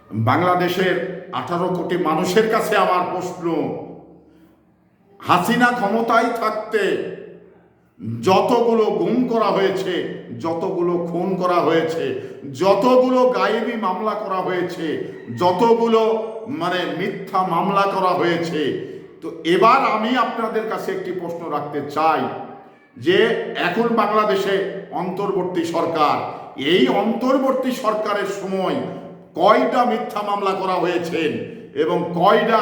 বাংলাদেশের 18 কোটি মানুষের কাছে আমার প্রশ্ন, হাসিনা ক্ষমতায় থাকতে যতগুলো গুম করা হয়েছে, যতগুলো খুন করা হয়েছে, যতগুলো গায়েবী মামলা করা হয়েছে, যতগুলো মিথ্যা মামলা করা হয়েছে, তো এবার আমি আপনাদের কাছে একটি প্রশ্ন রাখতে চাই যে এখন বাংলাদেশে অন্তর্বর্তী সরকার, এই অন্তর্বর্তী সরকারের সময় কয়টা মিথ্যা মামলা করা হয়েছে এবং কয়টা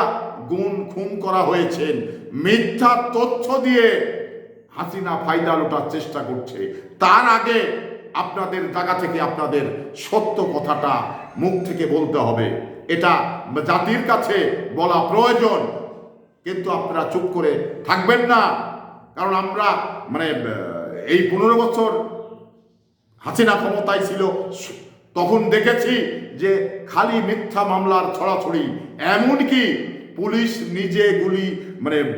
খুন করা হয়েছে? মিথ্যা তথ্য দিয়ে হাসিনা ফায়দা লুটার চেষ্টা করছে। তার আগে আপনাদের জায়গা থেকে আপনাদের সত্য কথাটা মুখ থেকে বলতে হবে, এটা জাতির কাছে বলা প্রয়োজন। কিন্তু আপনারা চুপ করে থাকবেন না, কারণ আমরা এই 15 বছর হাসিনা ক্ষমতায় ছিল, তখন দেখেছি যে খালি মিথ্যা মামলার ছড়াছড়ি, এমনকি পুলিশ নিজে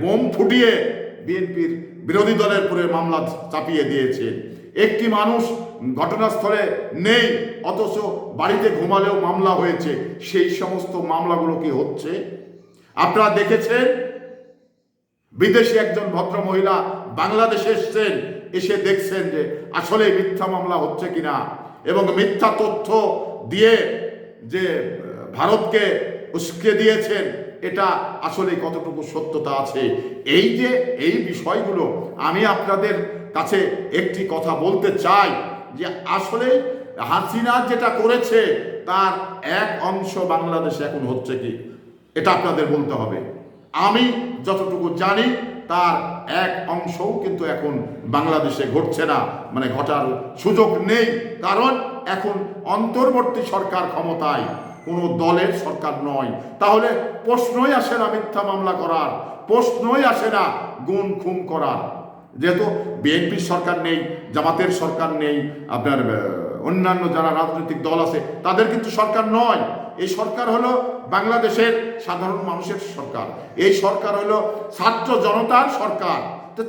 বোম ফুটিয়ে বিএনপির বিরোধী দলের উপরে মামলা চাপিয়ে দিয়েছে। একটি মানুষ ঘটনাস্থলে নেই, অথচ বাড়িতে ঘুমালেও মামলা হয়েছে। সেই সমস্ত মামলাগুলো কি হচ্ছে? আপনারা দেখেছেন বিদেশি একজন ভদ্র মহিলা বাংলাদেশে এসছেন, এসে দেখছেন যে আসলে মিথ্যা মামলা হচ্ছে কিনা, এবং মিথ্যা তথ্য দিয়ে যে ভারতকে উস্কে দিয়েছেন, এটা আসলে কতটুকু সত্যতা আছে। এই বিষয়গুলো আমি আপনাদের কাছে একটি কথা বলতে চাই যে আসলে হাসিনা যেটা করেছে তার এক অংশ বাংলাদেশে এখন হচ্ছে কি, এটা আপনাদের বলতে হবে। আমি যতটুকু জানি তার এক অংশও কিন্তু এখন বাংলাদেশে ঘটছে না, ঘটার সুযোগ নেই। কারণ এখন অন্তর্বর্তী সরকার ক্ষমতায়, কোনো দলের সরকার নয়। তাহলে প্রশ্নই আসে না মিথ্যা মামলা করার, প্রশ্নই আসে না খুন করার। যেহেতু বিএনপির সরকার নেই, জামাতের সরকার নেই, আপনার অন্যান্য যারা রাজনৈতিক দল আছে তাদের কিন্তু সরকার নয়। এই সরকার হলো বাংলাদেশের সাধারণ মানুষের সরকার, এই সরকার হলো ছাত্র জনতার সরকার।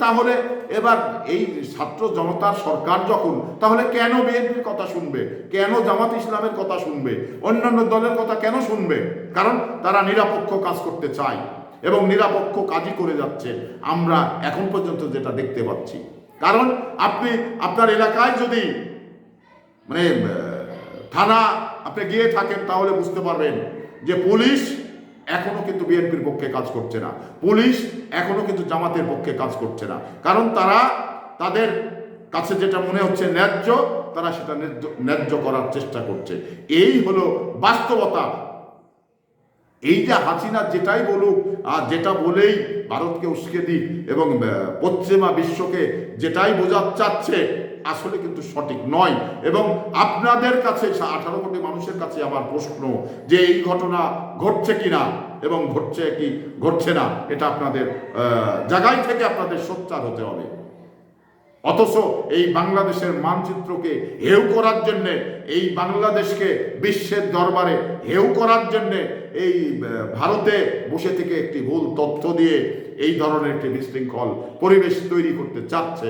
তাহলে এবার এই ছাত্র জনতার সরকার যখন, তাহলে কেন বিএনপির কথা শুনবে, কেন জামাত ইসলামের কথা শুনবে, অন্যান্য দলের কথা কেন শুনবে? কারণ তারা নিরপেক্ষ কাজ করতে চায় এবং নিরপেক্ষ কাজই করে যাচ্ছে আমরা এখন পর্যন্ত যেটা দেখতে পাচ্ছি। কারণ আপনি আপনার এলাকায় যদি থানা আপনি গিয়ে থাকেন, তাহলে বুঝতে পারবেন যে পুলিশ এখনো কিন্তু বিএনপির পক্ষে কাজ করছে না, পুলিশ এখনো কিন্তু জামাতের পক্ষে কাজ করছে না। কারণ তারা তাদের কাছে যেটা মনে হচ্ছে ন্যায্য, তারা সেটা ন্যায্য করার চেষ্টা করছে। এই হলো বাস্তবতা। এই যে হাসিনা যেটাই বলুক আর যেটা বলেই ভারতকে উস্কে দিক এবং পশ্চিমা বিশ্বকে যেটাই বোঝাতে চাচ্ছে, আসলে কিন্তু সঠিক নয়। এবং আপনাদের কাছে 18 কোটি মানুষের কাছে আমার প্রশ্ন যে এই ঘটনা ঘটছে কিনা এবং ঘটছে কি ঘটছে না, এটা আপনাদের জায়গায় থেকে আপনাদের সোচ্চার হতে হবে। অথচ এই বাংলাদেশের মানচিত্রকে হেয় করার জন্যে, এই বাংলাদেশকে বিশ্বের দরবারে হেয় করার জন্যে এই ভারতে বসে থেকে একটি ভুল তথ্য দিয়ে এই ধরনের একটি বিশৃঙ্খল পরিবেশ তৈরি করতে চাচ্ছে।